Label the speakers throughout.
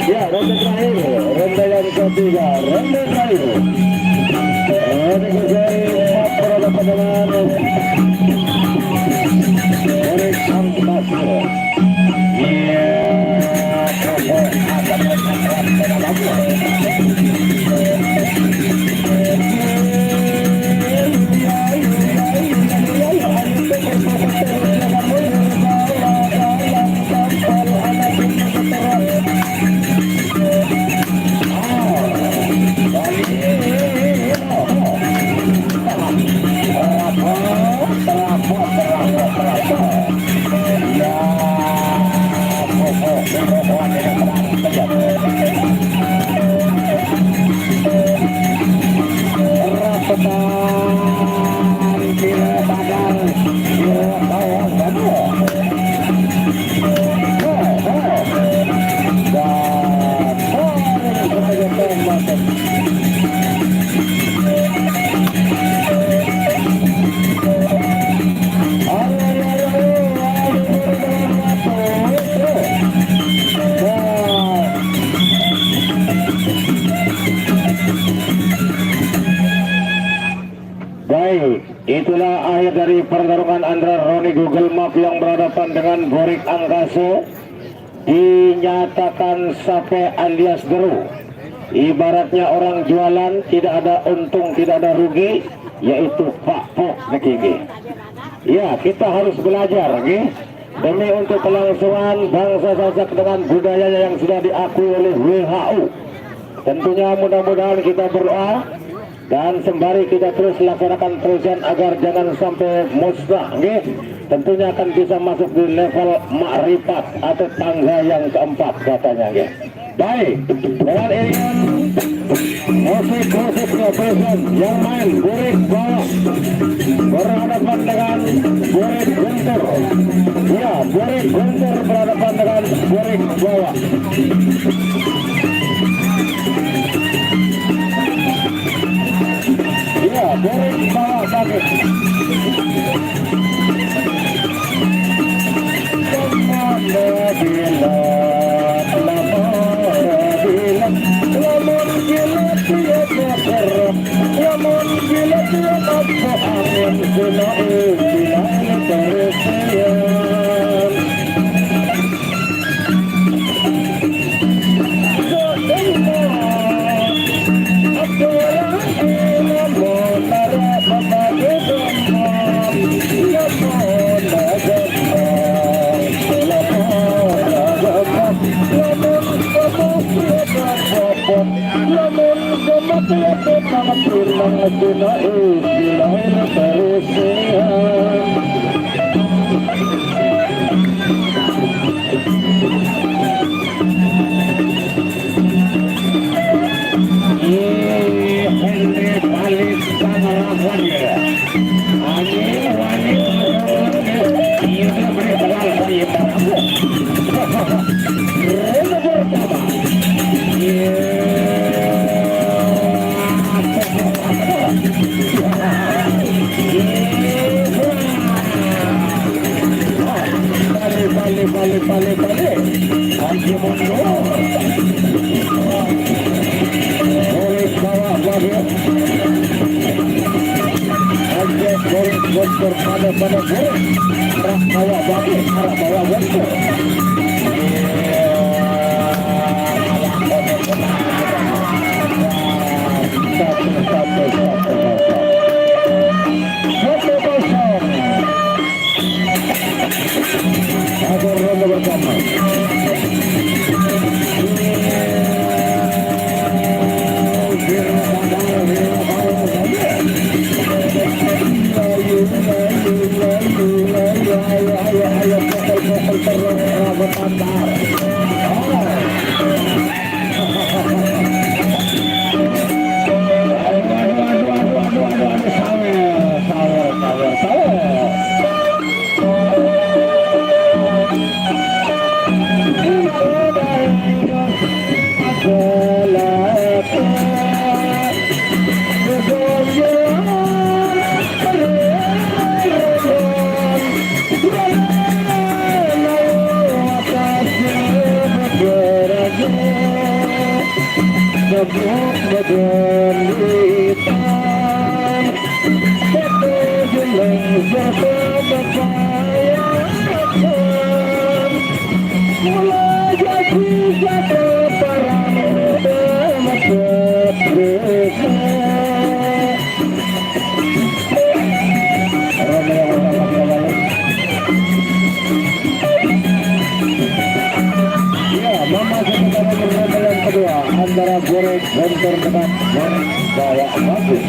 Speaker 1: Ya, ronde terakhir, ronde yang ketiga, ronde terakhir. Ronde ketiga, berhadapan dengan Borik Angkasa. Iya, baik, itulah akhir dari pertarungan antara Roni Google Map yang berhadapan dengan Borik Angkasa. Dinyatakan sampai alias geru. Ibaratnya orang jualan tidak ada untung, tidak ada rugi, yaitu Pak Pok Nekigi. Ya, kita harus belajar, demi untuk kelangsungan bangsa Sasak dengan budayanya yang sudah diakui oleh WHO. Tentunya mudah-mudahan kita berdoa dan sembari kita terus laksanakan terusan agar jangan sampai musnah, tentunya akan bisa masuk di level makrifat atau tangga yang keempat katanya, Baik, dengan ini musik-musiknya present yang main Borik Bawah berhadapan dengan Borik Guntur. Ya, Borik Guntur berhadapan dengan Borik Bawah. Ya, Borik Bawah sakit. antara Borek Gontor dengan Borek Bawa Bagus.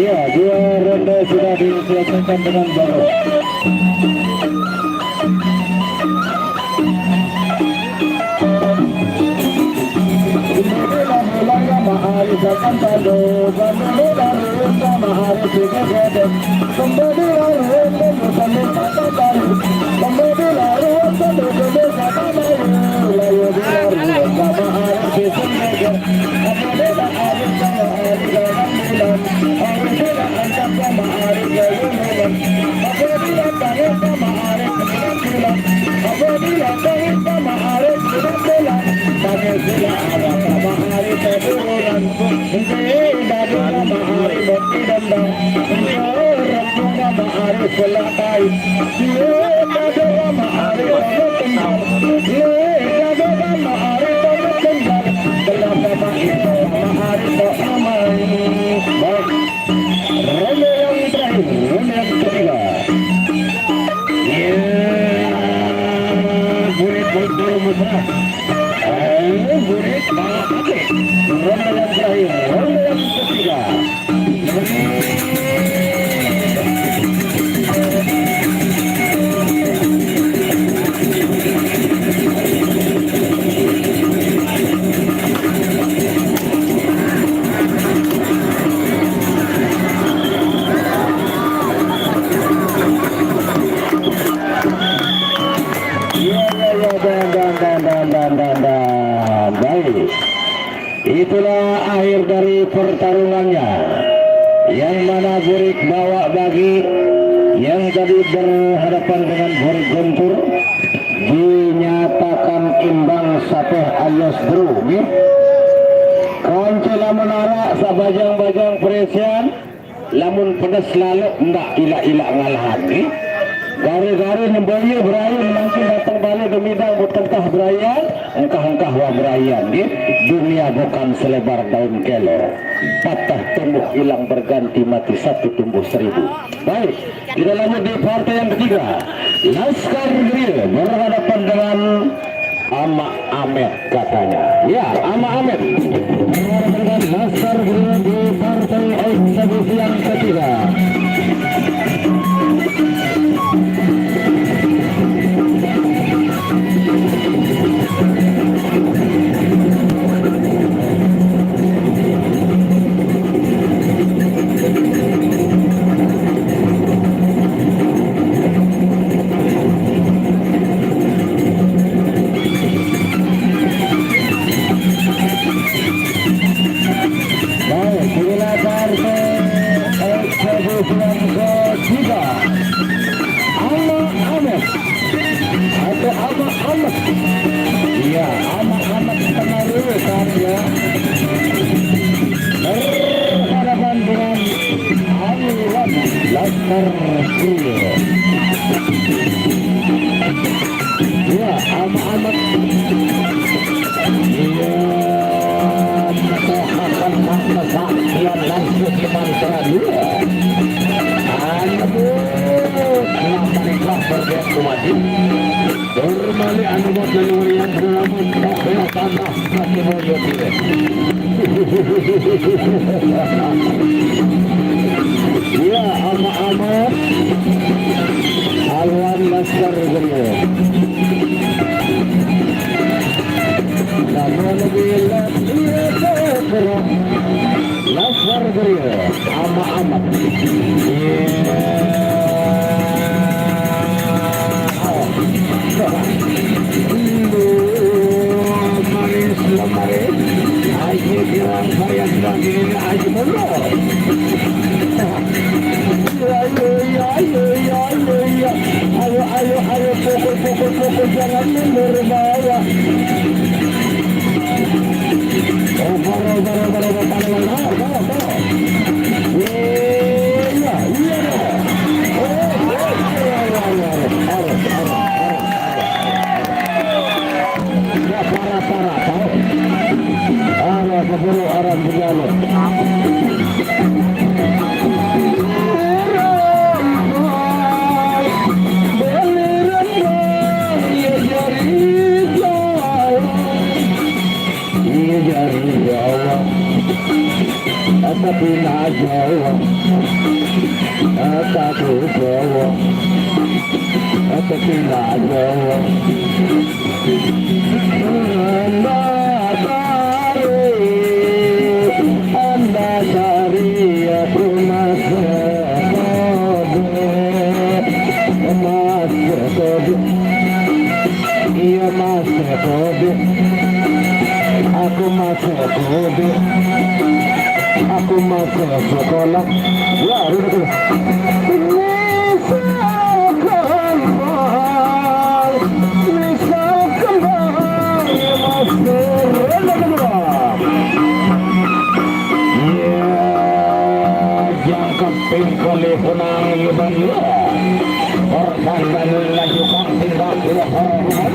Speaker 1: Ya, dua ronde sudah diselesaikan dengan bagus. Baik, itulah akhir dari pertarungannya, yang mana Burik Bawa Bagi yang tadi berhadapan dengan Burik Guntur dinyatakan imbang sapeh alias bro. Konci lamun arak sabajang-bajang peresian, lamun pedas lalu ndak ila-ila ngalahan. Gari-gari nembayu berayan mungkin datang balik demidang butengkah berayan, engkah-engkah wa berayan. Dunia bukan selebar daun kelor, patah tumbuh hilang berganti mati satu tumbuh seribu. Baik, kita lanjut di partai yang ketiga. Laskar Grill berhadapan dengan Ama Ahmed katanya. Ya, Ama Ahmed berhadapan dengan Laskar Grill di partai eksebisi yang ketiga. Iya, anak-anak pengaruhan ya. Berhadapan dengan Aliwan Laskar Grill. Iya, anak-anak. Iya, akan kesaksian langsung di mantra dia. Anak-anak berbuat kematian. Bermali anumat leluhur yang beramat kabeh tanah masih moyo dire. Ya, amat Alwan Laskar Grill. jangan mundur bawa. Oh, keburu orang berjalan. Tapi nak Jawa, aku Jawa, tapi nak Jawa. Anda cari aku masuk kode, iya masuk kode, aku masuk kode. Aku masuk sekolah, ya betul. Bisa kembali ya, jangkap pingkali punang iban ya. Korban dan lajukan tinggal tidak hormat.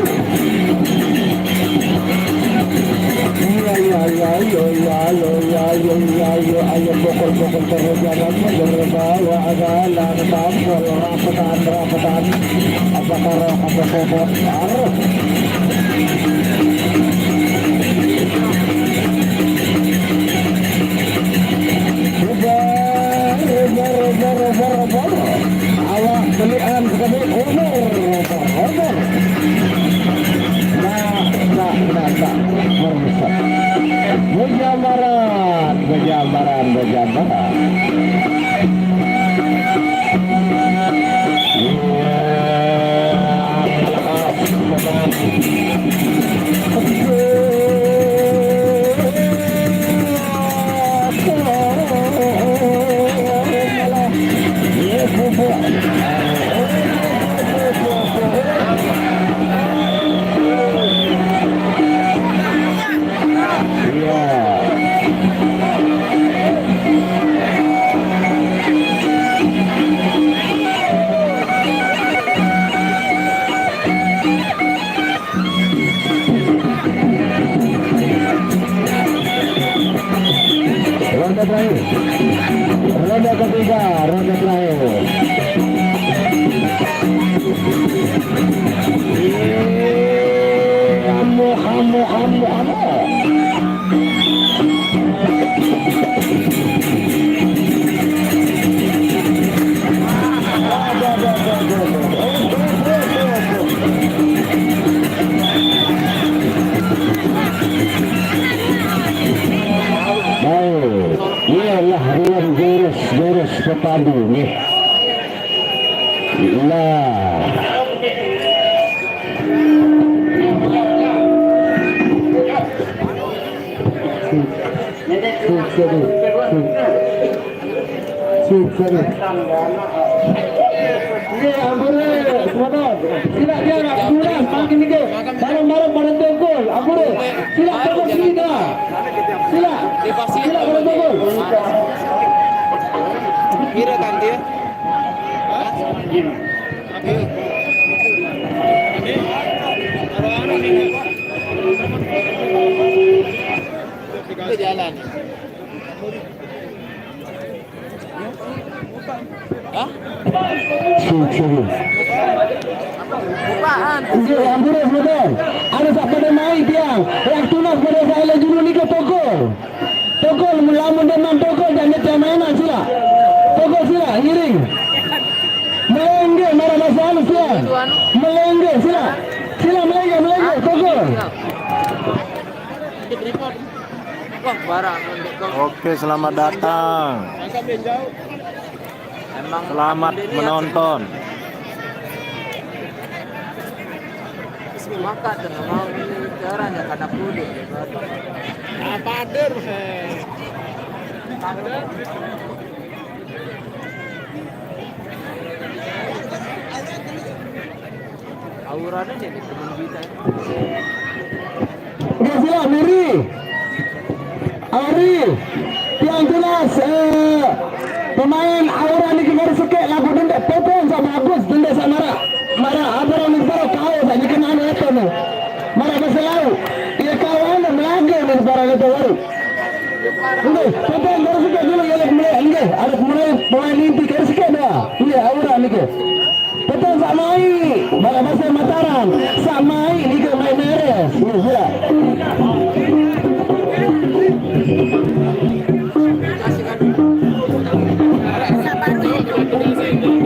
Speaker 1: Ayo pukul terus jangan berbawa agalan tampil rapatan apakah roh atau bobot harus awak belian sekali umur merusak berjambaran ronde ketiga, ronde terakhir. Iyalah rian jurus kepadu nih. Iyalah. Sila dia nak bulan makin ni barang-barang pada togol ampun sila togol sila pada togol kira kan dia jalan Ambulans ada tak pada main tiang yang tunas pada saya dulu ni ke togol melamun dengan togol dan nyetai mainan sila togol sila hiring melengge marah masalah sila melengge sila melengge togol.
Speaker 2: Oke, selamat datang. Selamat menonton.
Speaker 3: Maka dengan mau caranya karena kudu.
Speaker 2: Pader.
Speaker 3: Awal Iurannya jadi teman kita.
Speaker 4: Oke, sila Miri. Ari. Yang jelas pemain Aura ni kita suka lagu denda Popon sama Agus denda sama Mara apa orang baru kau saja kena apa ni. Mara berselau. Ia kawan melanggar ni barang itu baru. Ini Popon baru suka dulu yang mulai ini ada mulai pemain inti kita suka dah. Iya Aura ni ke. Popon sama ini Mara bahasa Mataram sama ini ke main meres. Iya.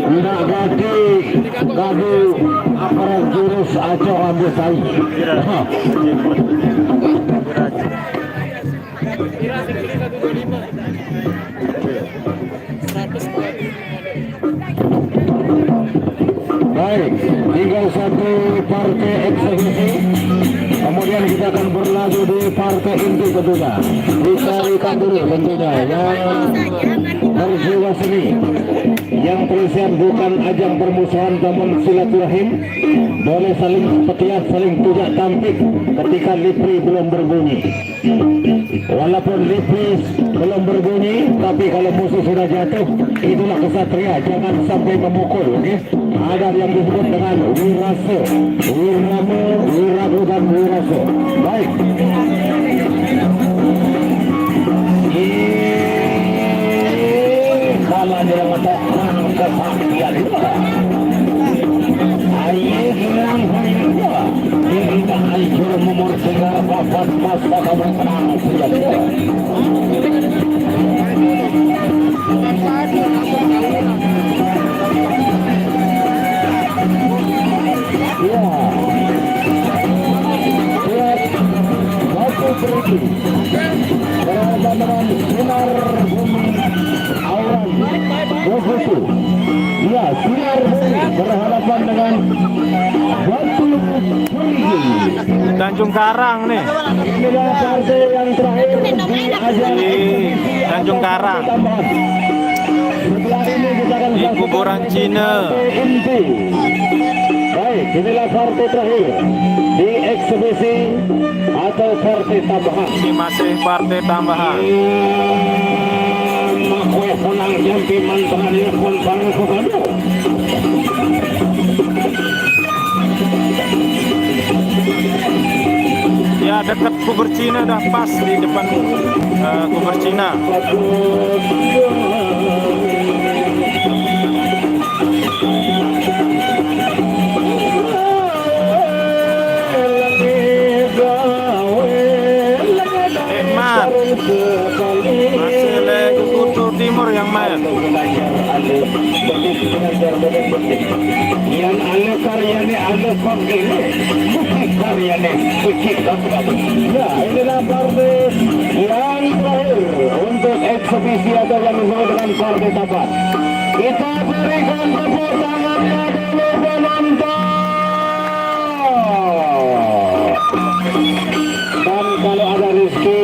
Speaker 4: Tidak gadu aparat jurus Aceh Rambut Tai. Baik, tinggal satu partai eksekusi. Kemudian kita akan berlagu di partai inti kedua. Dicarikan dulu tentunya yang berjiwa seni, yang tulisan bukan ajang permusuhan namun silaturahim, boleh saling petiat, saling tujak tampik ketika lipri belum berbunyi. Walaupun lipri belum berbunyi, tapi kalau musuh sudah jatuh, itulah kesatria, jangan sampai memukul. Okay? Ada yang disebut dengan wirase, wirame, wiragu dan wirase. Baik. Kalau dia mata kesaktian itu, ayo hilang itu. Kita hancur memursikan papan masa kamu tenang sejak itu. Ya, lihat waktu berhenti berhadapan dengan sinar bumi Auran Bogosu. Ya, sinar bumi berhadapan dengan batu perigi
Speaker 2: Tanjung Karang nih.
Speaker 4: Inilah partai yang terakhir di ajang
Speaker 2: Tanjung Karang.
Speaker 4: Setelah ini kita akan
Speaker 2: Di kuburan Cina.
Speaker 4: inti. Baik, inilah partai terakhir di eksebisi atau partai tambahan.
Speaker 2: Ini masih partai tambahan.
Speaker 4: Makwe punang jampi mantangan ya pun panggil kukadu.
Speaker 2: Ya dekat kubur Cina, dah pas di depan kubur Cina. Masih lagi Kutu Timur yang main.
Speaker 4: Yang ada karyanya ada pakai karyanya suci. Ya, inilah partai yang terakhir untuk eksebisi atau yang disebut dengan partai tapat. Kita berikan tepuk tangannya dulu penonton. Dan kalau ada rezeki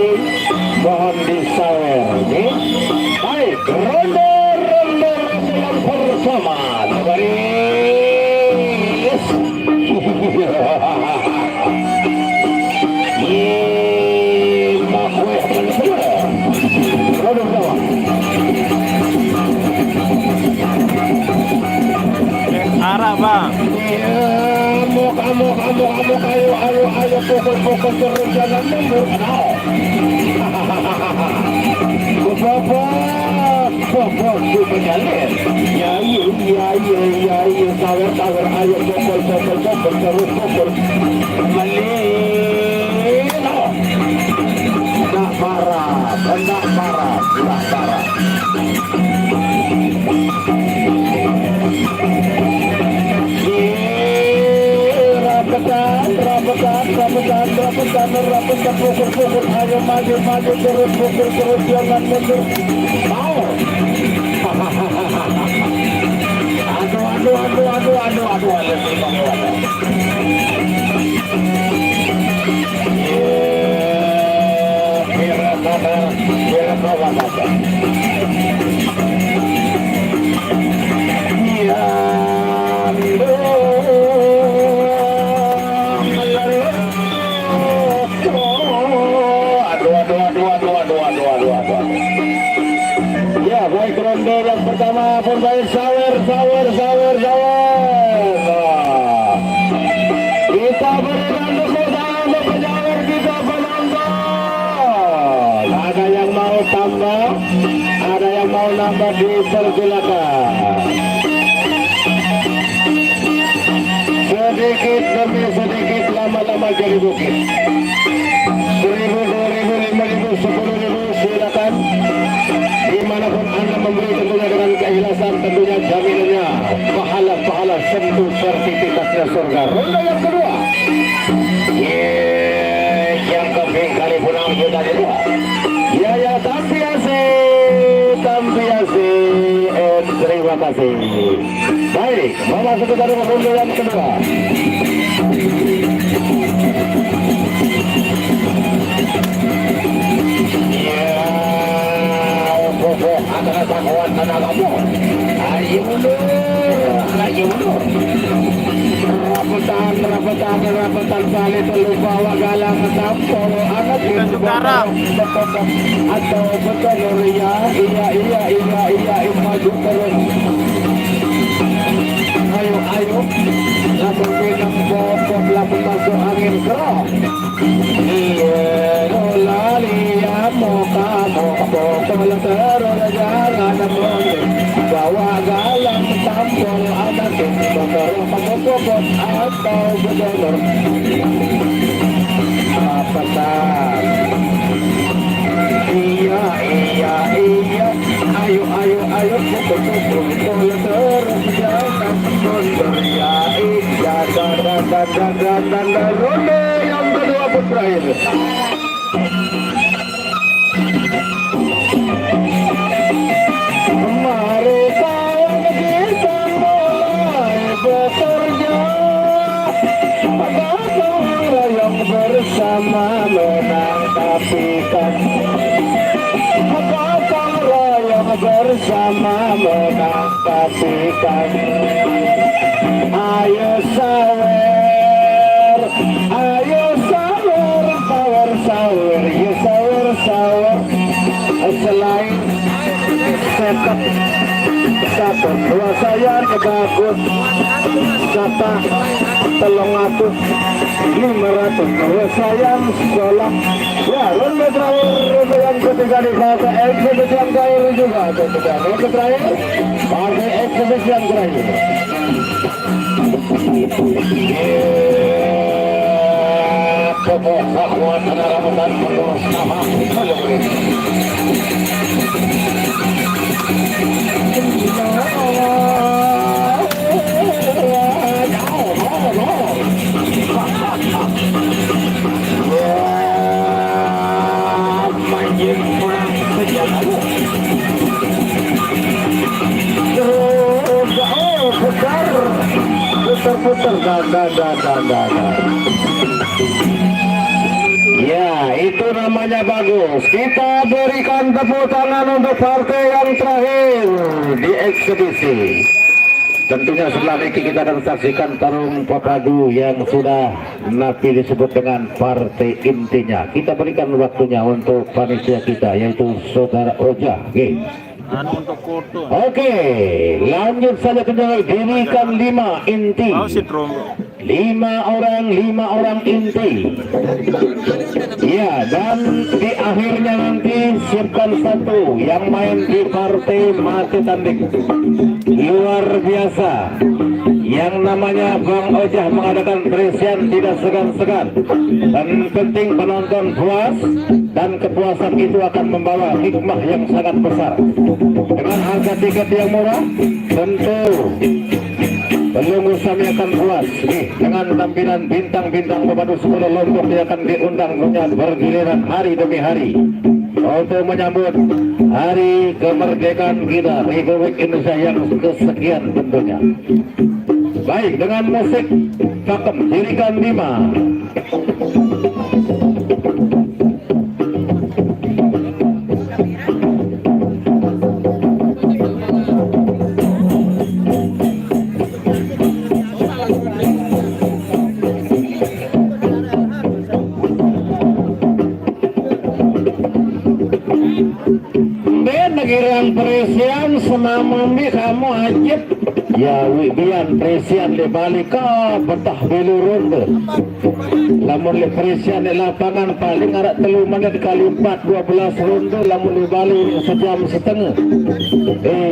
Speaker 4: mohon disawer, okay? Baik, ronde yang pertama, baris. Ronde pertama.
Speaker 2: Arah bang.
Speaker 4: Amok, ayo, pukul terus jangan mundur. Bapak, berjalan. Ya, sawer, ayo pukul terus pukul. Malino. Nak marah. Rapetan, pukul, ayo maju, terus, jangan mundur. Mau. sawer. Nah, kita berikan tepuk tangan untuk pejawer kita penonton. Ada yang mau tambah, ada yang mau nambah, dipersilakan. Sedikit demi sedikit, lama-lama jadi bukit. 1.000, 2.000, 5.000, 10.000, silakan. Dimanapun Anda memberi tentunya dengan keikhlasan, tentunya jaminannya pahala sentuh sertifikatnya surga. Ronde yang kedua. Yang keping kali pulang kita kedua. Ya, Tampiasi. Terima kasih. Baik, memasuki dari ronde yang kedua. Adalah takwan tanagamu. Ayo mundur. Rapetan kali terlupa wagalang tampo anak itu atau betul iya maju terus. Ayo langsung pinang pokok langsung masuk angin keras. Lalia moka pokok terus jangan mundur. Bawa galang tampol anak itu pokok atau betul. Rapetan. Iya. Ayo pukul terus jangan mundur ya. Dan ronde yang kedua pun terakhir. Mari sayang kita mulai bekerja. Ada orang yang bersama menangkapikan. Bersama menangkapikan. Ayo sawer, sawer. Selain sekat satu dua sayar bagus kata 300 dua sayang solak. Ya, ronde terakhir, ronde yang ketiga di fase eksibisi yang terakhir juga. Ronde terakhir, fase eksibisi yang terakhir. Pokok sahabat ramutan penuh sama putar. Ya, itu namanya bagus. Kita berikan tepuk tangan untuk partai yang terakhir di eksibisi. Tentunya setelah ini kita akan saksikan tarung papadu yang sudah napi disebut dengan partai intinya. Kita berikan waktunya untuk panitia kita, yaitu Saudara Oja.
Speaker 2: Untuk foto.
Speaker 4: Oke, lanjut saja tinggal dirikan 5 inti. 5 orang inti. Ya, dan di akhirnya nanti siapkan satu yang main di partai mati tanding. Luar biasa. Yang namanya Bang Ojah mengadakan presian tidak segan-segan. Dan penting penonton puas, dan kepuasan itu akan membawa hikmah yang sangat besar. Dengan harga tiket yang murah, tentu penunggu kami akan puas nih dengan tampilan bintang-bintang pemadu 10 Lombok yang akan diundang bergiliran hari demi hari untuk menyambut hari kemerdekaan kita Republik Indonesia yang kesekian tentunya. Baik, dengan musik pakem dirikan 5. Negirang perisian semamami kamu ajib
Speaker 1: Ya wibian presian di balik ka betah belu ronde. Lamun li presian di lapangan paling arak 3 menit kali 4 12 ronde, lamun di balik sejam setengah.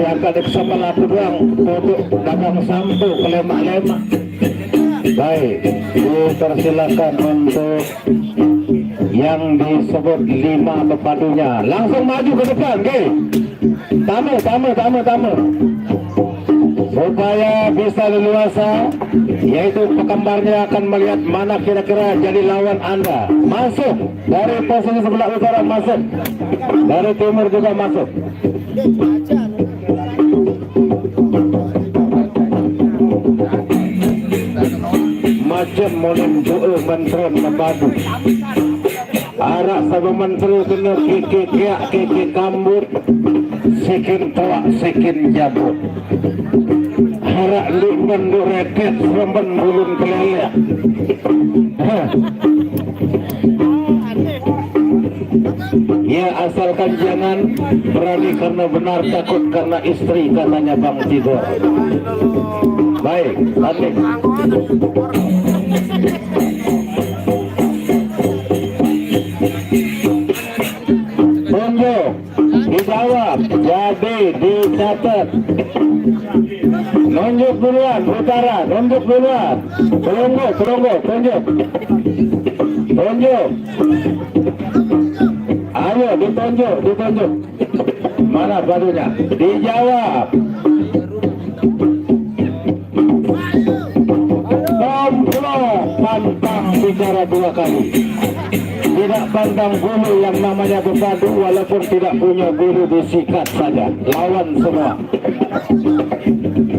Speaker 1: Akan sama laku doang duduk dagang sampo ke lemak-lemak. Baik, dipersilakan untuk yang disebut 5 pepadunya. Langsung maju ke depan, oke? Tamu. Supaya bisa leluasa, yaitu pekembarnya akan melihat mana kira-kira jadi lawan Anda. Masuk dari posisi sebelah utara, masuk dari timur juga masuk. Macam menunjuk menteri mepadu. Arak sama menteri kena kiki kambut, sikin toak, sikin jabut. Harak nduk menduk reket, seremban bulun kelelek. Ya asalkan jangan berani karena benar, takut karena istri, katanya Bang Tigor. Baik, lanjut. Tunjuk, dijawab, jadi dicatat. Nunjuk duluan, utara, nunjuk duluan. Perunggu, tunjuk. Ayo, ditunjuk. Mana barunya? Dijawab. Pantang bicara 2 kali. Tidak pandang bulu yang namanya berpadu, walaupun tidak punya bulu disikat saja. Lawan semua.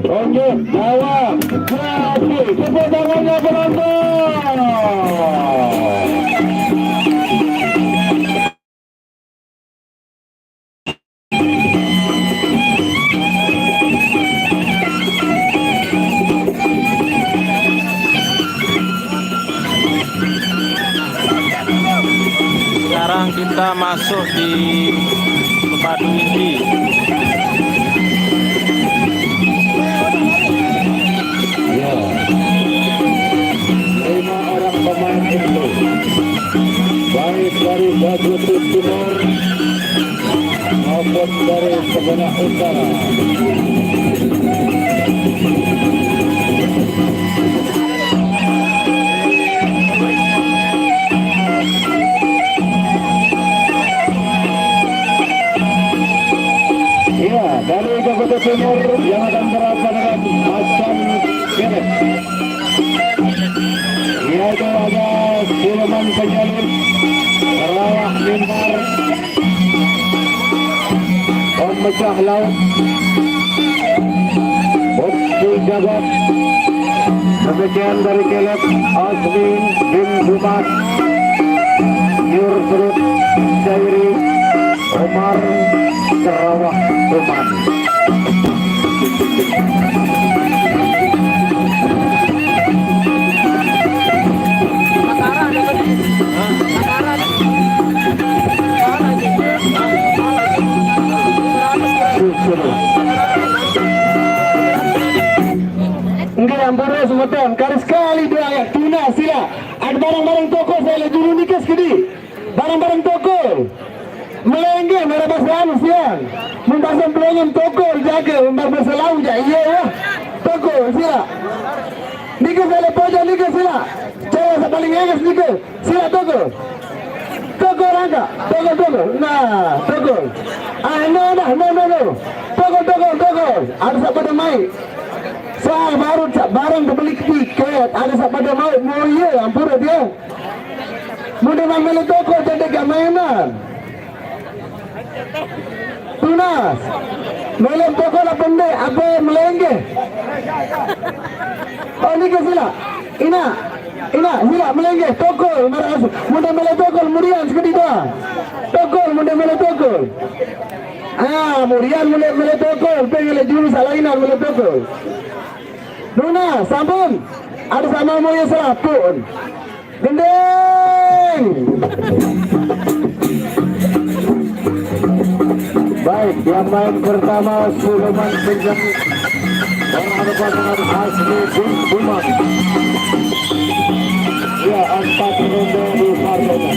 Speaker 1: Tunjuk, jawab. Jadi, tepuk tangannya penonton.
Speaker 2: Sekarang kita masuk di pepadu inti.
Speaker 1: Ya, 5 orang pemain itu, baik dari Batu Timur maupun dari sebelah utara. Ya, dari Batu Timur yang akan berhadapan macam Keret, yaitu ada Sulaiman Pejalin, Rawak Mimbar, Pemecah Laut, Bukti Jabat. Demikian dari Kelep, Asmin bin Jumat, Yur Surut, Jairi, Omar, Sarawak, Tuman. Enggak yang baru semeton, kali sekali dua ya, tuna sila. Ada barang-barang toko saya lagi dulu nikah sekali. Barang-barang toko. Melengge, merah basahan siang. Membasam pelengin toko, jaga, membasam laut ja, iya ya. Toko sila. Nikah saya pojok nikah sila. Cewek paling egas nikah. Sila toko. Toko rangka, toko. Nah, toko. No. Toko. Ada siapa main? Saya baru barang kebeli tiket. Ada siapa mau iya, ampura dia. Mudah memilih toko jadi mainan. Tunas. Melem toko lah pendek, apa melengge? Oh ni ke sila? Ina, sila melengge toko. Mudah melih toko, kemudian sekali doa. Toko, mudah melih toko. Kemudian melih toko. Pengen jurus alainan melih toko. Nuna, sambung. Ada sama mau yang serapun. Gendeng. Baik, yang main pertama Sulaiman Benjamin.
Speaker 4: berhadapan dengan Asli bin Bumat. Ya, 4 ronde di partainya.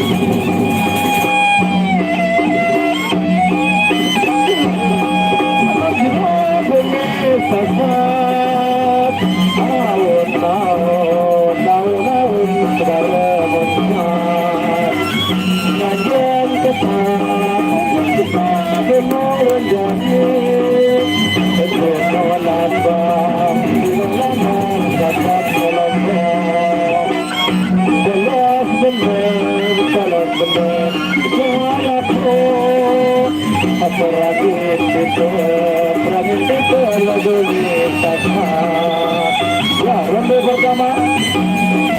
Speaker 4: Ya, ronde pertama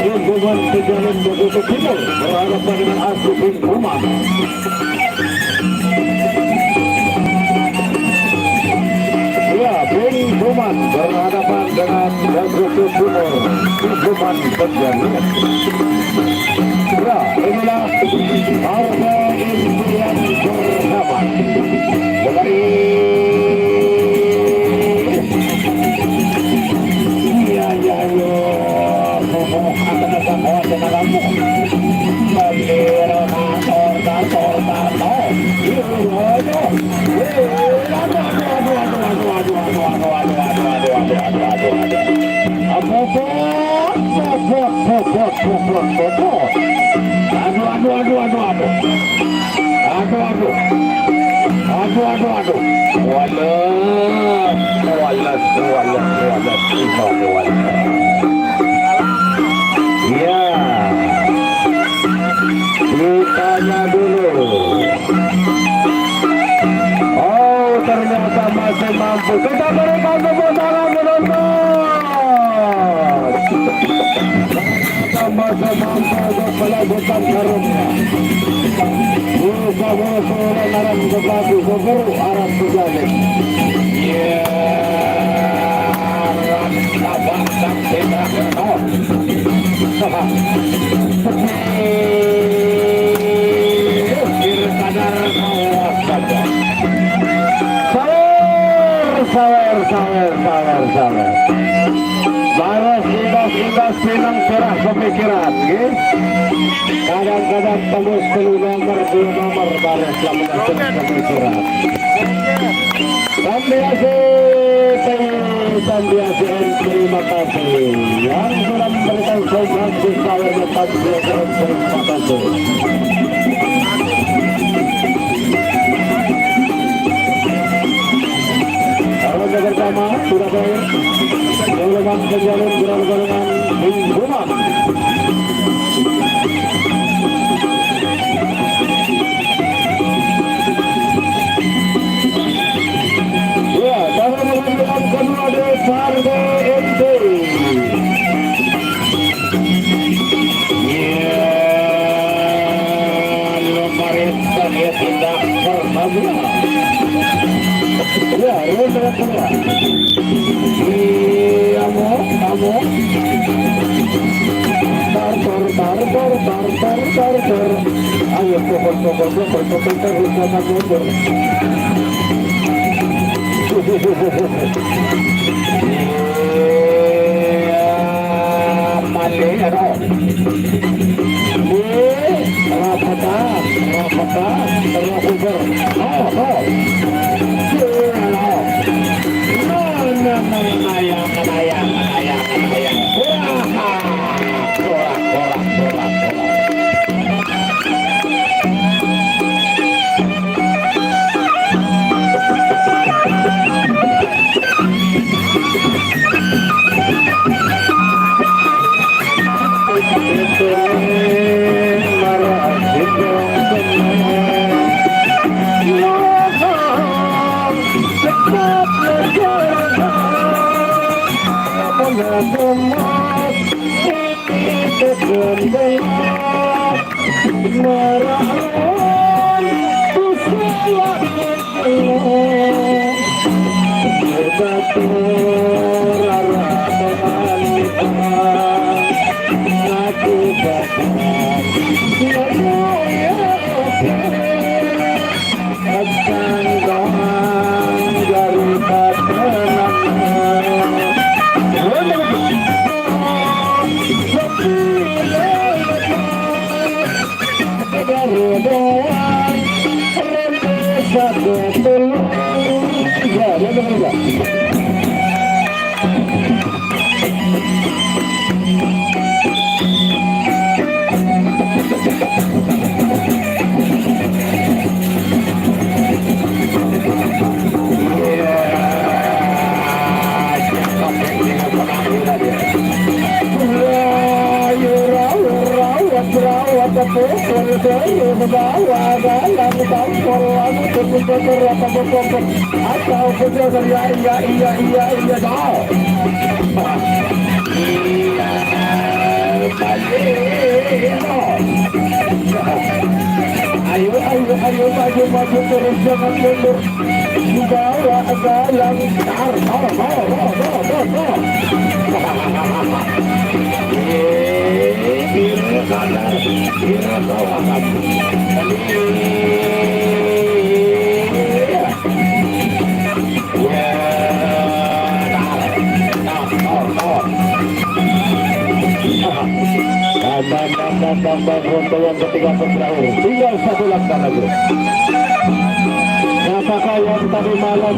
Speaker 4: hubungan Sejalin Bogoso Timur berhadapan dengan Asli bin Bumat. Ya, bin Bumat berhadapan dengan Bogoso Timur Bumat Sejalin. Ya, inilah harga impian bersama dari ya, ditanya dulu. Oh, ternyata masih mampu. Kita berikan tepuk tangan penonton. Masih mampu untuk melakukan karunnya. Musuh-musuh orang Arab Sebagai Sobor Arab Sejalin. Ya, Rabak tidak kenal. Sawer. Balas ibas pinang cerah pemikiran, kadang-kadang tembus 10 nomor 2 nomor balas lamunan pemikiran. Tambiasi, terima kasih yang sudah memberikan sobat di Sawer Depan. Terima kasih. Ronde pertama sudah berakhir. Golongan Sejalin golongan bin Bumat. Ya, dalam golongan kedua di Parde NT. Ya, Lomaristan ya tidak pernah. Ya, ronde kedua. Kamu. Tar. Ayo pokok terus jangan mundur. Akan doang dari Ayo maju terus jangan mundur. Bawa galang tar. Biru kanan, biru kawan. Tambah foto yang ketiga berakhir. Tinggal satu langkah lagi. Siapakah yang tadi malam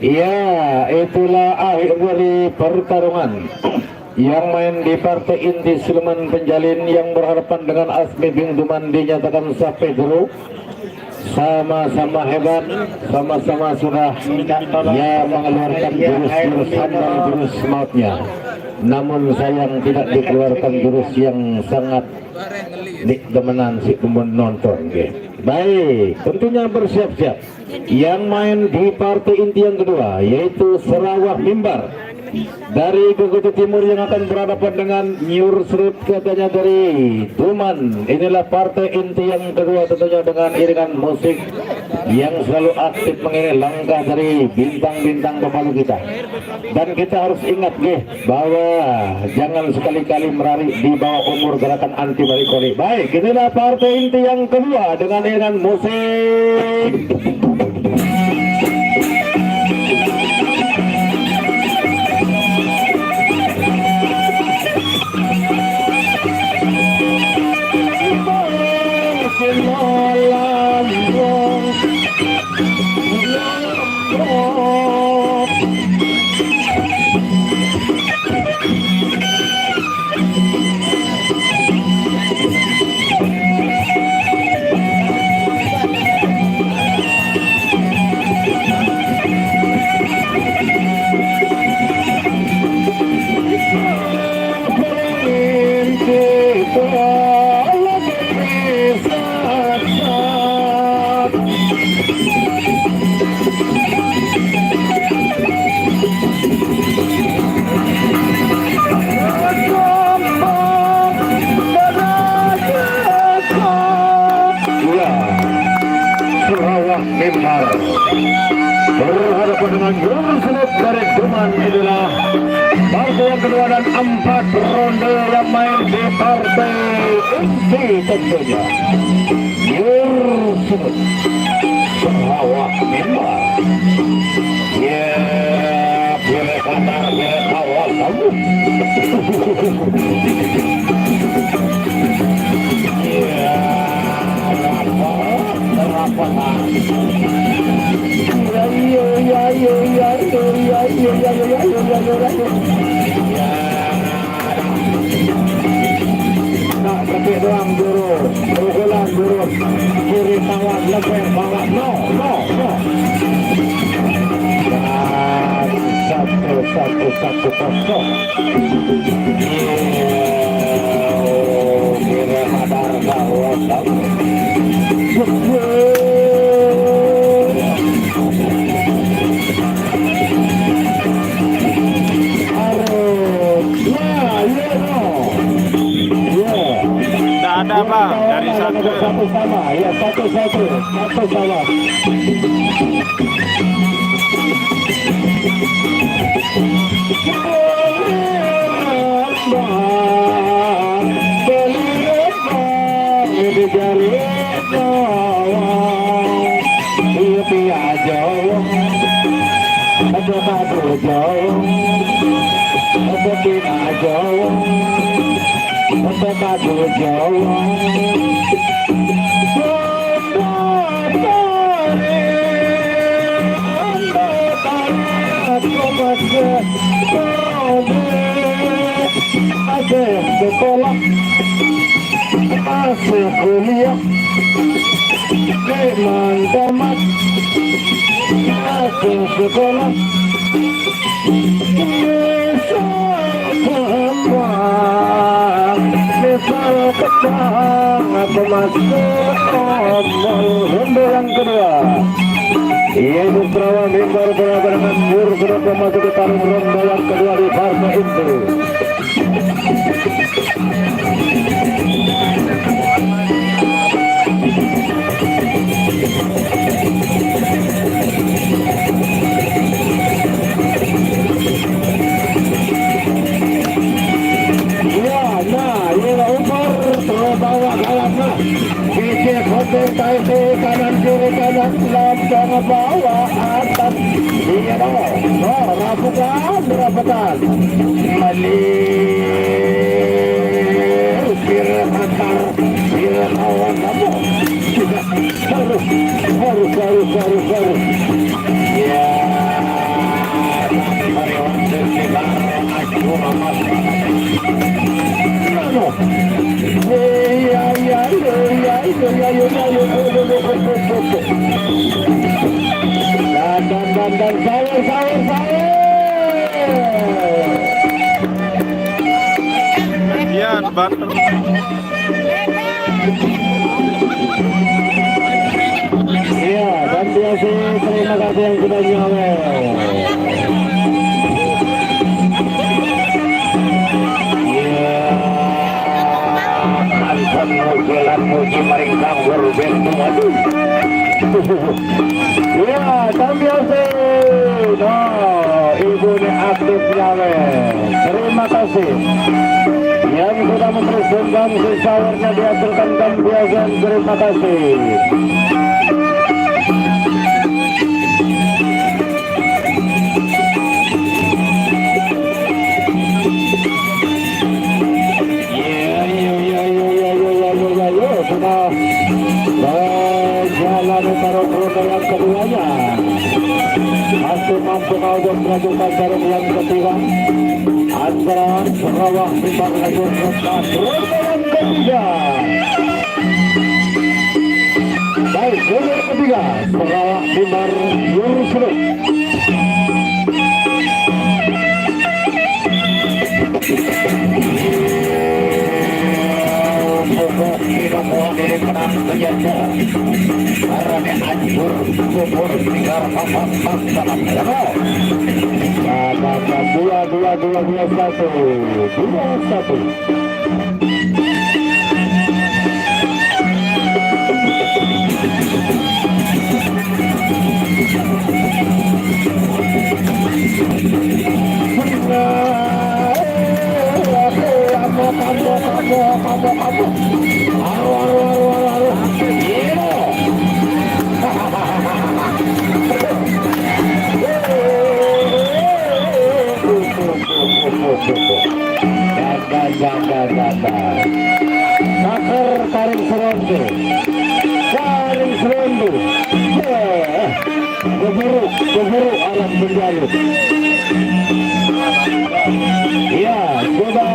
Speaker 4: ya, itulah akhir dari pertarungan yang main di partai inti Sulaiman Penjalin yang berhadapan dengan Asmi Bing Duman dinyatakan sampai dulu. Sama-sama hebat, sama-sama sudah ya mengeluarkan jurus-jurus dan jurus mautnya. Namun sayang tidak dikeluarkan jurus yang sangat demenan si penonton. Baik, tentunya bersiap-siap. Yang main di partai inti yang kedua yaitu Sarawak Mimbar dari Gugutu Timur yang akan berhadapan dengan Nyur Serut katanya dari Tuman. Inilah partai inti yang kedua tentunya dengan iringan musik yang selalu aktif mengiring langkah dari bintang-bintang pemalu kita. Dan kita harus ingat bahwa jangan sekali-kali merari di bawah umur gerakan anti barikoli. Baik, inilah partai inti yang kedua dengan iringan musik. Berhadapan dengan Nyur Serut dari Tuman. Inilah partai yang kedua dan 4 ronde yang main di partai inti tentunya. Nyur Serut Sarawak Mimbar. Tapi doang jurus, pukulan jurus, kiri tawar lebih bawah, no. Dan satu kosong. Kira hadar gawat.
Speaker 2: Tidak ada bang dari satu.
Speaker 4: Satu sama, ya satu sama. Sekolah, masuk kuliah, memang tamat, masuk sekolah, misal ketang, aku masuk ronde yang kedua. Ia Perawan Mimbar berada dengan Mur sudah masuk ke tarung ronde yang kedua di fase itu. Kanan kiri kanan belakang bawah atas iya dong rapukan malir kiri hantar kiri kawan kamu harus ya dan sahur.
Speaker 2: Bagian butter.
Speaker 4: Iya, dan biasa terima kasih yang sudah nyawel. Jalan muji maring kanggur bentu aduh. Ya, tambiase. Ibu ini aktif nyawel. Terima kasih. Yang sudah mempersembahkan sesawernya dihasilkan tambiase. Terima kasih. Yang keduanya masih mampu untuk melanjutkan jarum yang ketiga antara Sarawak Mimbar Lajur ronde yang ketiga. Baik, ronde yang ketiga Sarawak Mimbar Yurusuduk. Tidak mau diri menang menjadi karena hancur kubur tinggal apa-apa dalam level. Dua satu. Aduh.
Speaker 1: menjaluk. Ya, sudah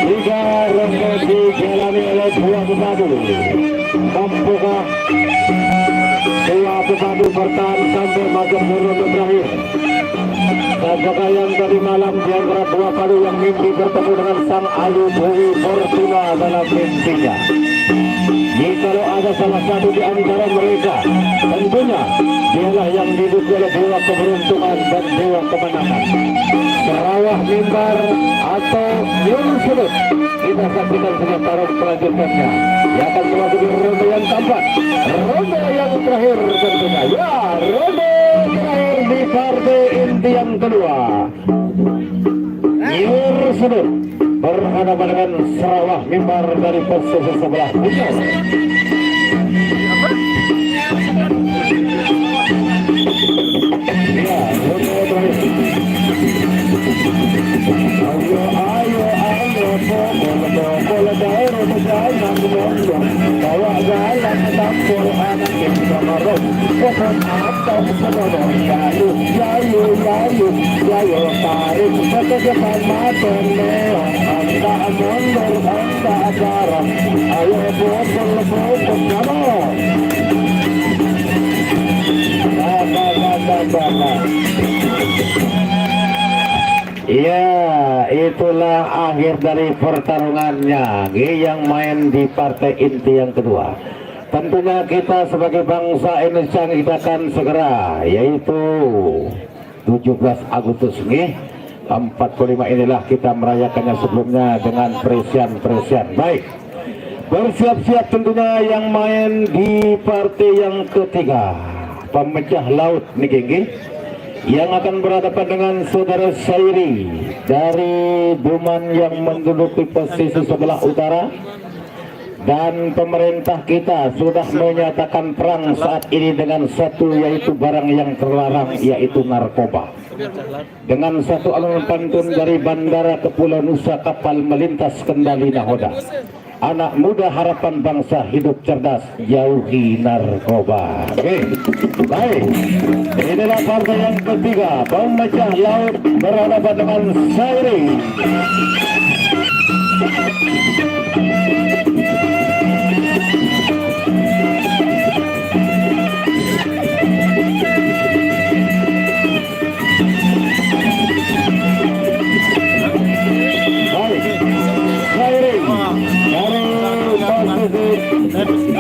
Speaker 1: 3 ronde dijalani oleh 2 pemadu. Mampukah 2 pemadu bertahan sampai masuk ke ronde terakhir? Apakah yang tadi malam di antara 2 padu yang mimpi bertemu dengan Sang Ayu Dewi Fortuna dalam mimpinya? Jikalau ada salah satu di antara mereka, tentunya dialah yang didukung oleh dewa keberuntungan dan dewa kemenangan. Sarawah Mimbar atau Yun Sudut, kita saksikan saja tarung selanjutnya. Yang akan memasuki ronde yang keempat, ronde yang terakhir tentunya. Ya, ronde terakhir di partai inti yang kedua. Yun Sudut berhadapan dengan Sarawah Mimbar dari posisi sebelah timur. Ya, ronde terakhir. Ayo, pokok daerah berjalan menonton, bawa jalan tampil anak yang samarok, pohon atau penodong, yayu, tarik ke depan mata neon, anda mundur, anda jarang, ayo pokok, ya, itulah akhir dari pertarungannya yang main di partai inti yang kedua. Tentunya kita sebagai bangsa Indonesia kita akan segera, yaitu 17 Agustus nih 45 inilah kita merayakannya sebelumnya dengan presian. Baik, bersiap-siap tentunya yang main di partai yang ketiga, pemecah laut nih gengge, yang akan berhadapan dengan saudara Sairi dari Duman yang menduduki posisi sebelah utara. Dan pemerintah kita sudah menyatakan perang saat ini dengan satu, yaitu barang yang terlarang, yaitu narkoba. Dengan satu alunan pantun dari Bandara Kepulauan Nusa, kapal melintas kendali nahoda. Anak muda harapan bangsa hidup cerdas, jauhi narkoba. Oke, baik. Inilah partai yang ketiga, pemecah laut berhadapan dengan Sairi.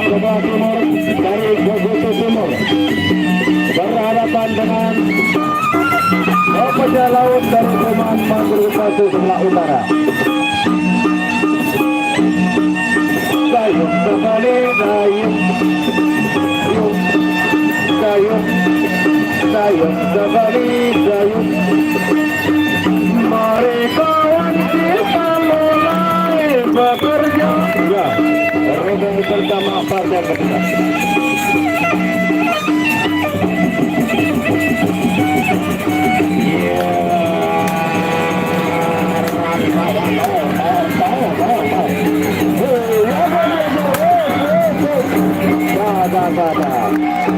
Speaker 1: Sebelah timur dari Gogoto Timur berhadapan dengan pemecah laut dari Duman menduduki posisi sebelah utara. Dayung sekali, dayung sekali, dayung. Mari kawan kita mulai bekerja. Ya. Ronde pertama partai ketiga.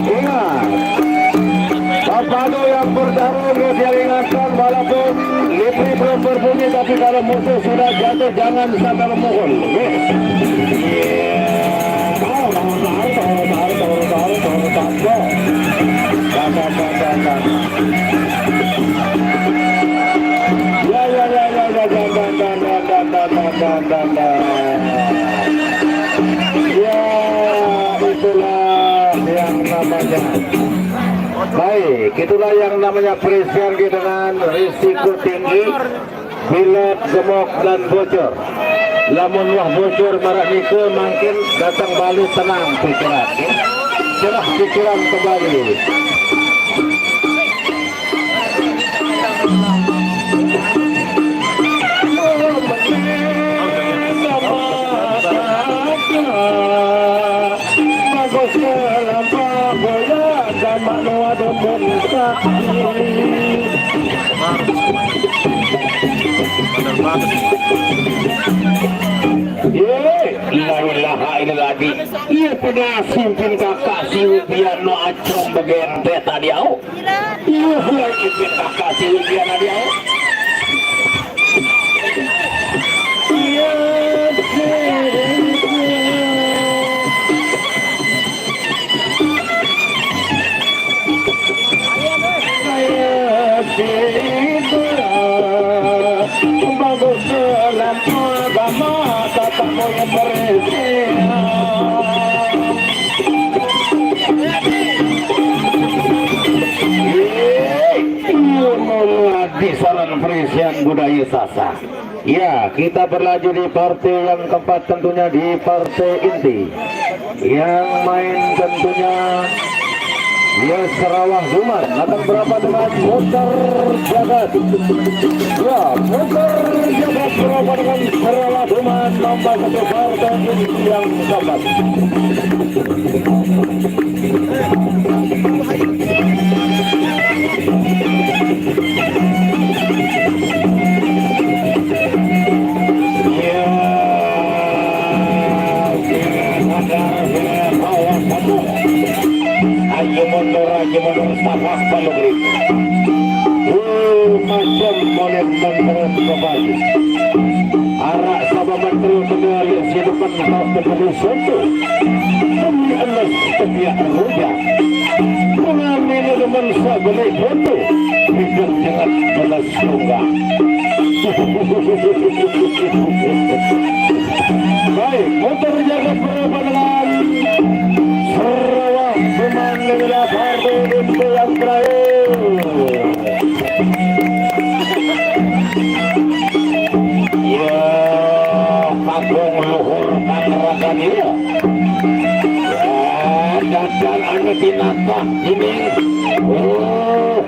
Speaker 1: Ingat, Papado yang bertarung dia ingatkan walaupun lipri belum berbunyi, tapi kalau musuh sudah jatuh jangan sampai memukul. Ya, itulah yang namanya. Baik, itulah yang namanya presian dengan risiko tinggi, bilet, gemuk dan bocor. Lamun wah bocor marah nike makin datang balik tenang pikiran, cerah pikiran kembali. Bagus melampau bola dan makna dompet La ilaha ini lagi. Iya pernah simpin kakak si Wibiano acong bagian beta diau. Iya simpin kakak si Wibiano diau. Iya. Bagus dalam agama tatamu yang berzina. Di saran perisian budaya Sasa. Ya, kita berlanjut di partai yang keempat, tentunya di partai inti. Yang main tentunya ya Sarawak Duman akan berapa dengan Mutar Jagat. Ya, Mutar Jagat berapa dengan Sarawak Duman, nomor satu partai inti yang keempat. Ayo mundur tapak balugri. Macam monir kembali. Arak sabah menteri kembali silupan kau kembali suatu. Kami Allah setiap ruja. Mengambil teman sabali foto. Hidup dengan balas surga. Baik, motor jaga berapa dengan Sarawak Duman adalah partai inti yang terakhir. Ya, Pakung luhur Pangraga dia. Ya, dan anak tinata ini.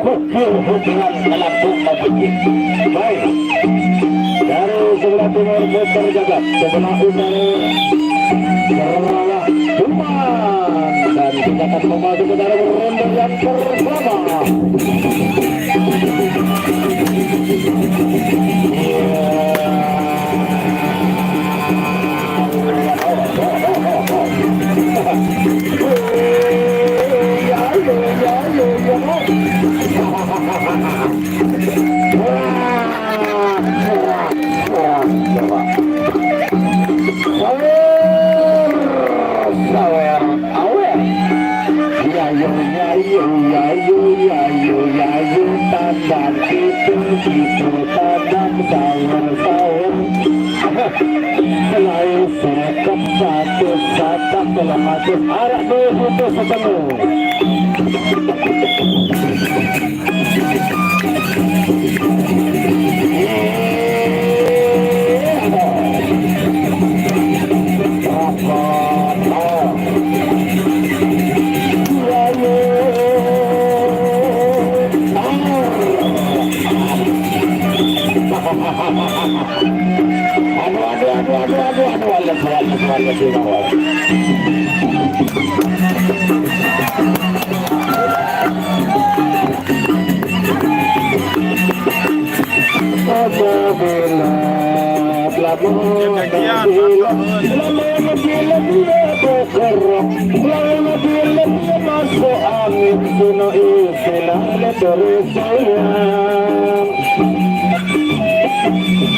Speaker 1: Hukuman dalam bukta begit. Baik. Dari sebelah timur motor jaga, sebelah utara Sarawak Duman, dan kita akan memasuki ke dalam ronde yang pertama. Tandang itu tandang sahur selain sekap satu dalam hati arak untuk ketemu.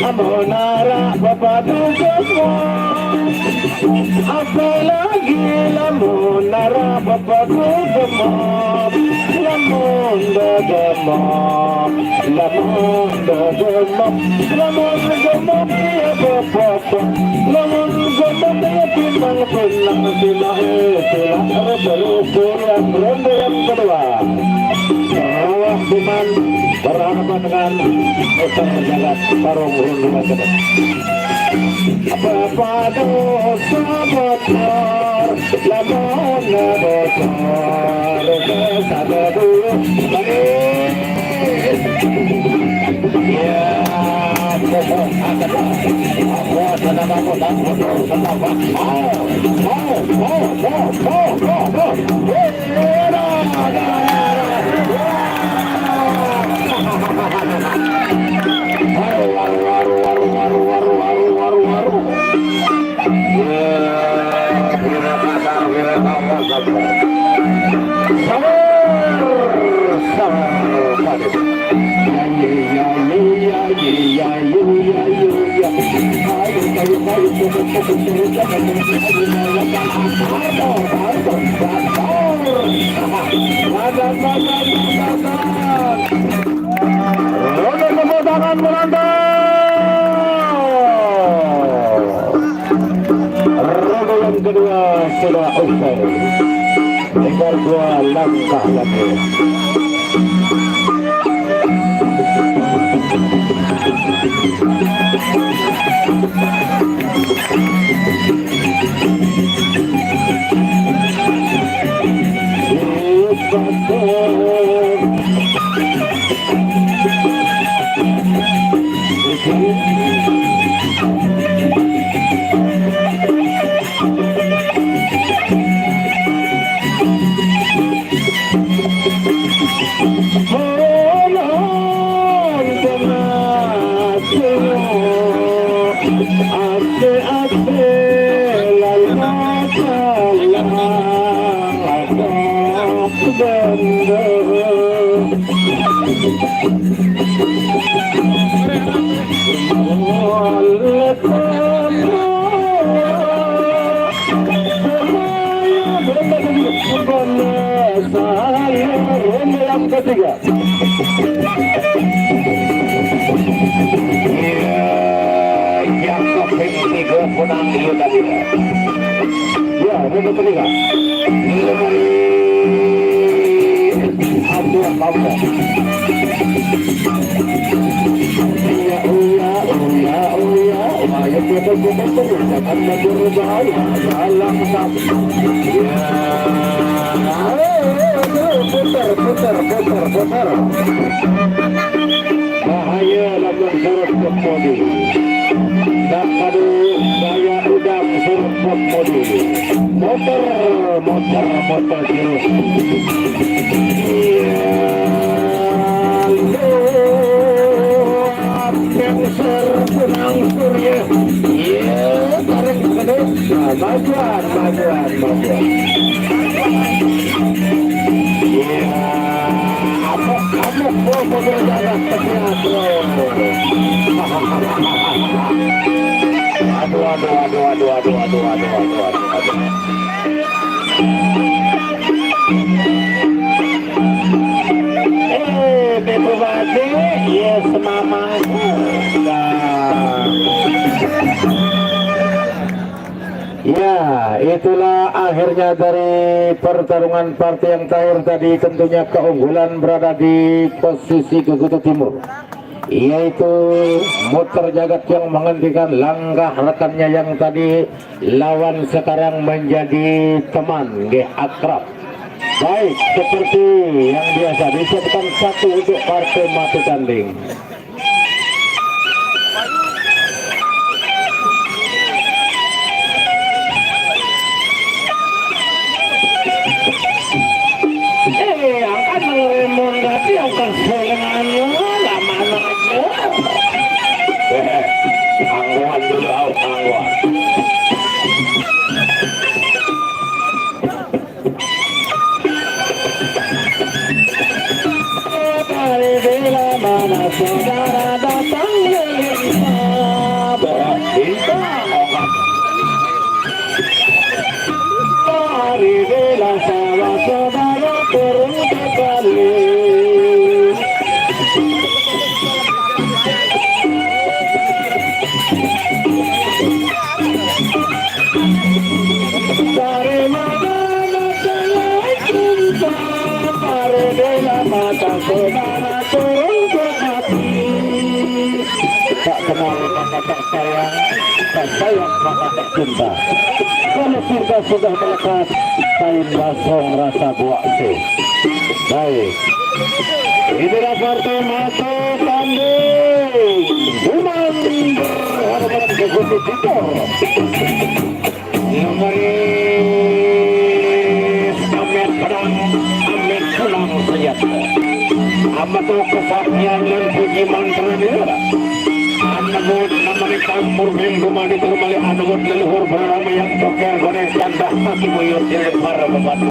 Speaker 1: Amonara papadugamu, apalagi lamonara papadugamu, lamon dagamu, lamon dagamu, lamon dagamu ya papa, lamon dagamu ya pinang pinang silah terus yang ronde yang kedua. Sarawak Duman berhadapan dengan Mutar Jagat Tarung ronde kedua. Apa dosa motor, lamon motor, dosa dulu, ya, pokok aku akan aku dan motor kenapa? Waru. Roda yang kedua sudah usai. Tinggal 2 langkah lagi. Yang ketiga. Yang ketiga punang Yuda. Ya, yang ketiga. Abdul Hamid. Yang betul-betul akan berbahaya dalam satu. Putar. Bahaya lakukan surut modi. Dan padu gaya udang surut modi. Motor terus. Cancer punang surya. Tarik ke depan. Majuan. Bebati, yes mama. Ya, itulah akhirnya dari pertarungan partai yang terakhir tadi. Tentunya keunggulan berada di posisi Gegutu Timur, yaitu Muter Jagat yang menghentikan langkah rekannya yang tadi lawan sekarang menjadi teman akrab. Baik, seperti yang biasa disiapkan 1 untuk partai mati tanding. Angkat mengerimon tadi angkat selengannya lama aja. Angguan dulu, angguan. Dari bila mana saudara datang melihat kita. Dari bila saudara turun ke kali. Dari mana saya cinta, dari bila mata saudara turun ke hati. Tak kenal maka tak sayang, tak sayang maka tak cinta. Kalau surga sudah melekat, kain basong rasa buak sih. Baik, inilah partai mati tanding. Human berhadapan Gegutu Timur. Nomor Amet pedang, Amet pulang senjata. Amat kesaktian dan puji mantra dia. Namun campur minggu mandi kembali anumut leluhur beramai yang toker goreng tandah kaki buyut yang para membantu.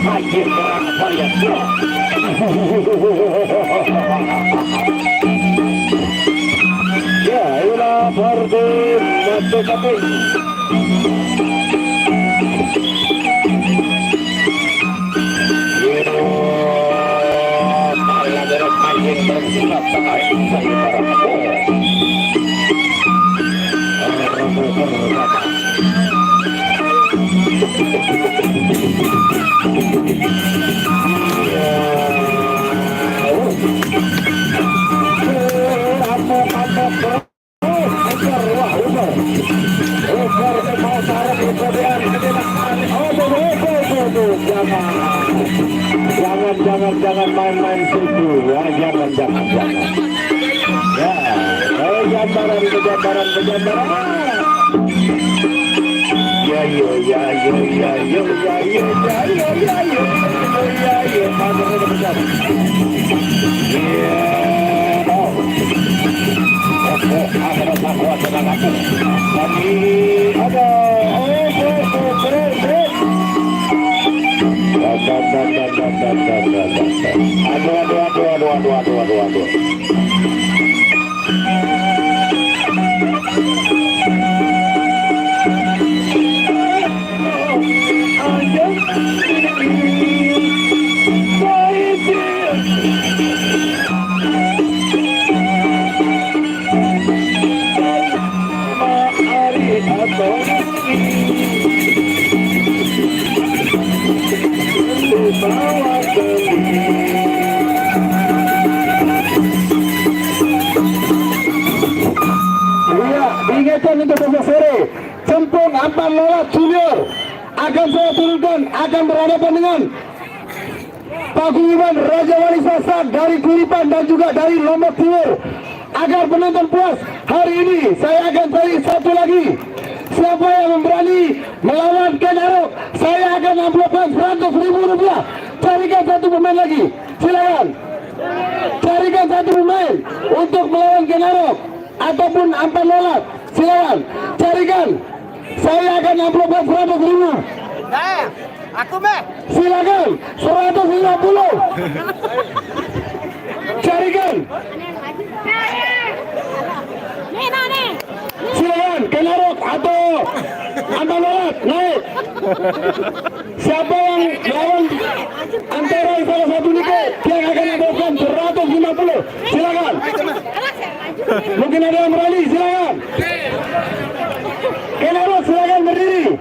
Speaker 1: Haji serang saya. Ya, inilah partai mati kami. Jangan main-main situ ya, jangan. Ya, jambaran. Aduh. Diingatkan untuk besok sore Cempung Ampang Lolat Junior akan saya turunkan, akan berhadapan dengan Paguyuban Raja Wali Sasa dari Kuripan dan juga dari Lombok Timur. Agar penonton puas, hari ini saya akan cari satu lagi. Siapa yang memberani melawan Ken Arok, saya akan amplopkan Rp100.000. Carikan satu pemain lagi, silakan. Carikan satu pemain untuk melawan Ken Arok ataupun Ampang Lolat, silakan. Carikan. Saya akan amplopkan Rp100.000.
Speaker 3: Aku meh.
Speaker 1: Silakan 150. Carikan. Silakan Ken Arok atau Ampang Lolat naik. Siapa yang melawan antara salah satu Niko yang akan amplopkan 150. Silakan. Mungkin ada yang berani, silakan. Ken Arok silakan berdiri.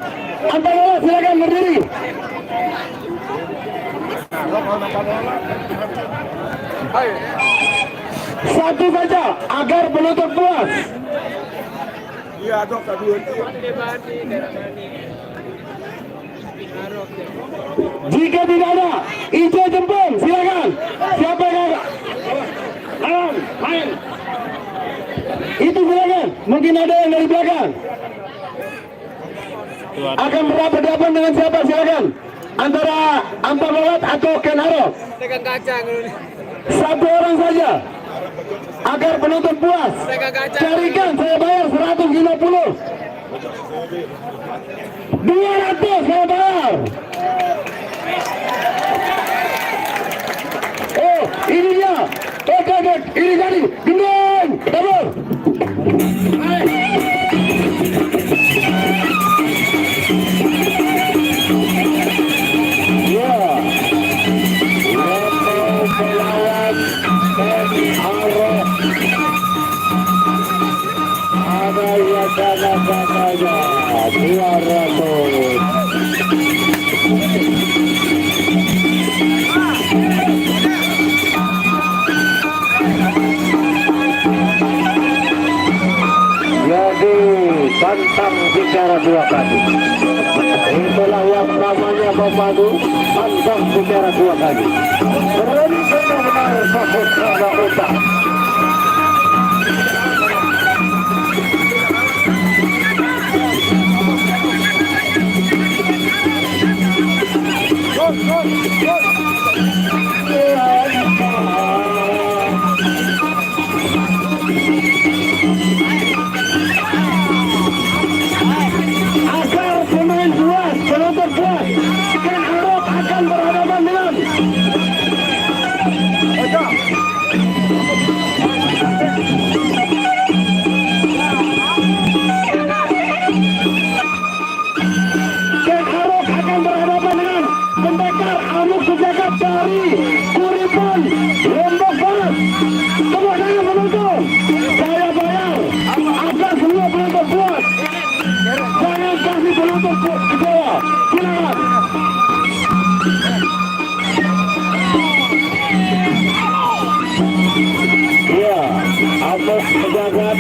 Speaker 1: Ampang Lolat silakan berdiri. Satu saja agar penonton puas. Jika tidak ada hijau jempol, silakan. Siapa yang main? Itu silakan. Mungkin ada yang dari belakang. Akan berhadapan dengan siapa, silakan. Antara Ampang Lolat atau Ken Arok. Satu orang saja. Agar penonton puas. Carikan, saya bayar 150. 200 saya bayar. Oh, ini dia. Oke, ini tadi. Gendeng, double. Jadi pantang bicara dua kali. Itulah yang namanya pemadu, pantang bicara dua kali. Berani benar-benar fokus pada otak. puas. Ken Arok akan berhadapan dengan Ken Arok akan berhadapan dengan pendekar Amuk Sejagat dari Kuripan Lombok Barat. Tepuk tangan penonton. Saya bayar agar semua penonton puas. Jangan kasih penonton kecewa. Silakan. Ya, Amuk Sejagat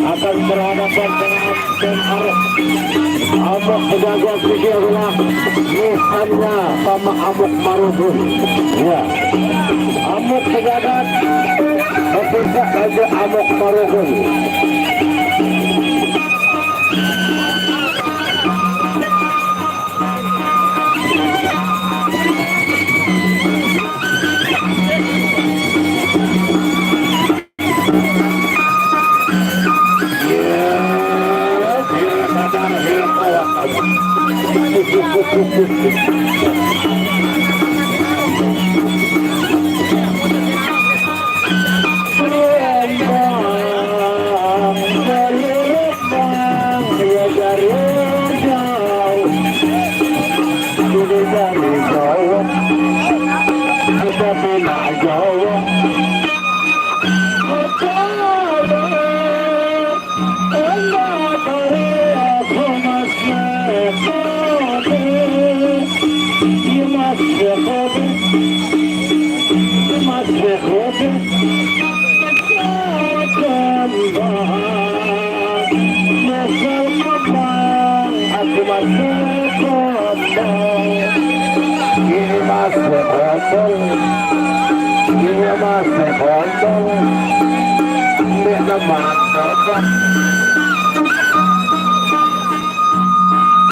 Speaker 1: akan berhadapan dengan Ken Arok. Amuk Sejagat ini adalah misalnya sama Amuk Marufun. Ya, Amuk Sejagat berpisah dengan Amuk Marufun.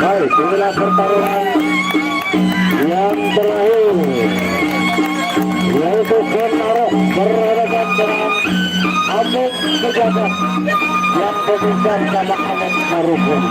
Speaker 1: Baik, inilah pertarungan yang terakhir, yaitu Ken Arok berhadapan dengan Amuk Sejagat yang berpisah sama Amuk Marufun.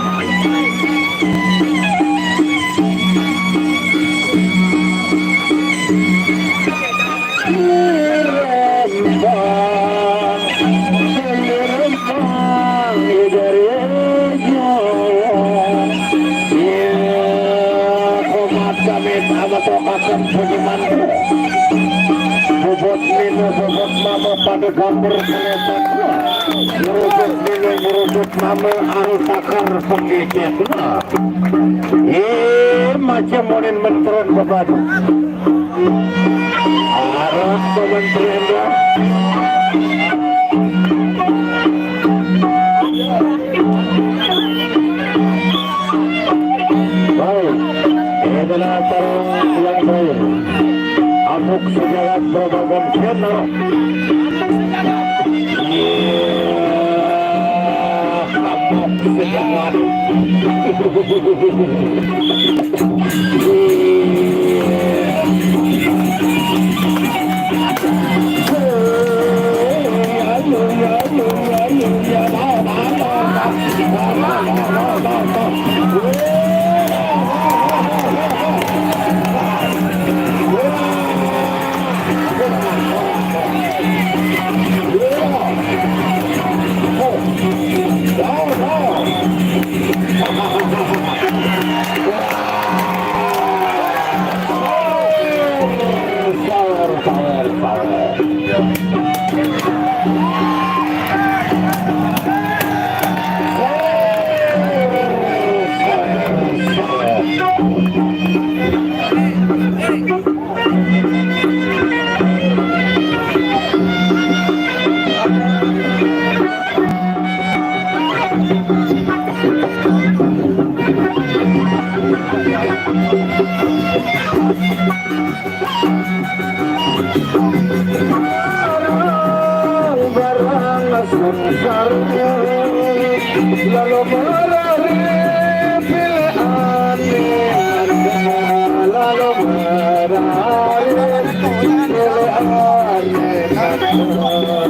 Speaker 1: Bobot mino, bobot mama pada gambar kelihatan. Merusut mino, merusut mama anu takar penggigit. Macam monen menteran babadu. Arah kementerian dah. Baik, ini adalah tarung yang terakhir. Amuk Sejagat berhadapan Ken Arok. Amuk Sejagat. Lalu berlari pilihan lalu berlari pilihan.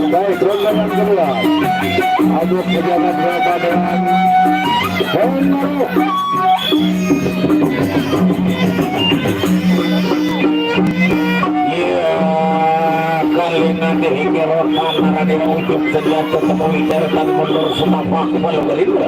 Speaker 1: Baik, ronde kedua. Amuk Sejagat berhadapan dengan Ken Arok. mana di ujung sedia ketemu dan mundur senapak malu Gerindra.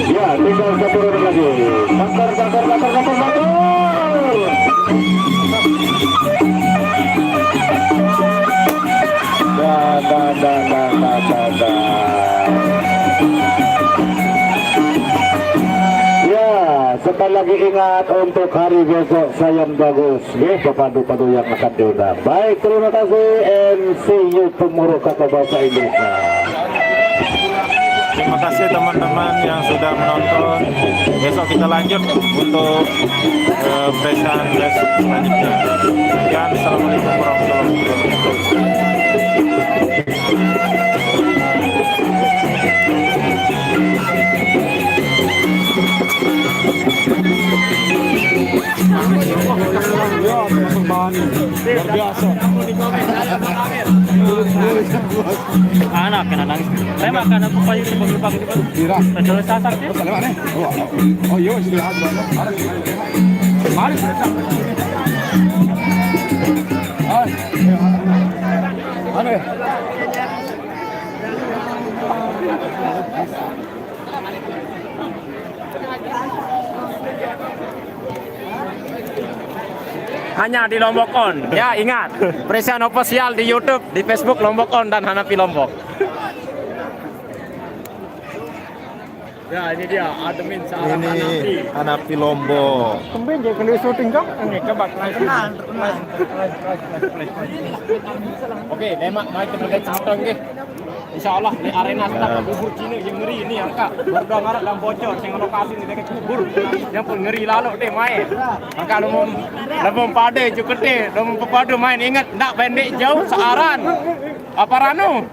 Speaker 1: Ya, tinggal satu ronde lagi. Bakar. Ya, sekali lagi ingat untuk hari besok sayang bagus, pepadu-padu yang akan diundang. Baik, terima kasih and see you tomorrow kata bahasa Indonesia.
Speaker 2: Terima kasih teman-teman yang sudah menonton. Besok kita lanjut untuk pesan besok selanjutnya. Dan assalamualaikum warahmatullahi
Speaker 5: Anak kena nangis. Saya makan apa pagi sebelum pagi itu.
Speaker 6: Tidak.
Speaker 5: Terus sasak dia.
Speaker 6: Lewat nih. Oh iya sudah ada. Mari. Anu ya.
Speaker 5: Hanya di Lombok On. Ya ingat, Presian Official di YouTube, di Facebook Lombok On dan Hanapi Lombok. Ya ini dia admin seorang Hanapi.
Speaker 2: Hanapi Lombok.
Speaker 5: Kembali jadi kena syuting kau? Ini coba kenal. Oke, lemak mari kita berdebat santong ke. Insyaallah di arena sudah kubur Cina yang ngeri ini angka. Baru ngarak dalam bocor sing lokasi ni dekat kubur. Yang pun ngeri lalu deh main. Angka lumum pade cukup deh, lumum pepadu main ingat ndak pendek jauh searan. Apa ranu?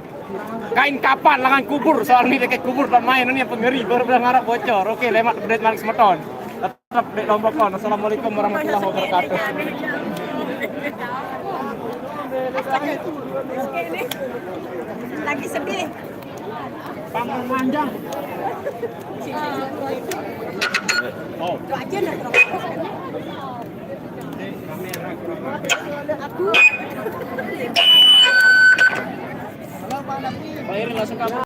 Speaker 5: Kain kapan langan kubur soal ni dekat kubur dan main ini yang pengeri baru ngarak bocor. Oke, lemak berdebat malik semeton. Tetap di Lombok On. Assalamualaikum warahmatullahi wabarakatuh.
Speaker 7: Lagi sedih.
Speaker 5: Paman manjang.
Speaker 7: Oh. Itu aja nak drop. Aku.
Speaker 5: Bayarin langsung kamu.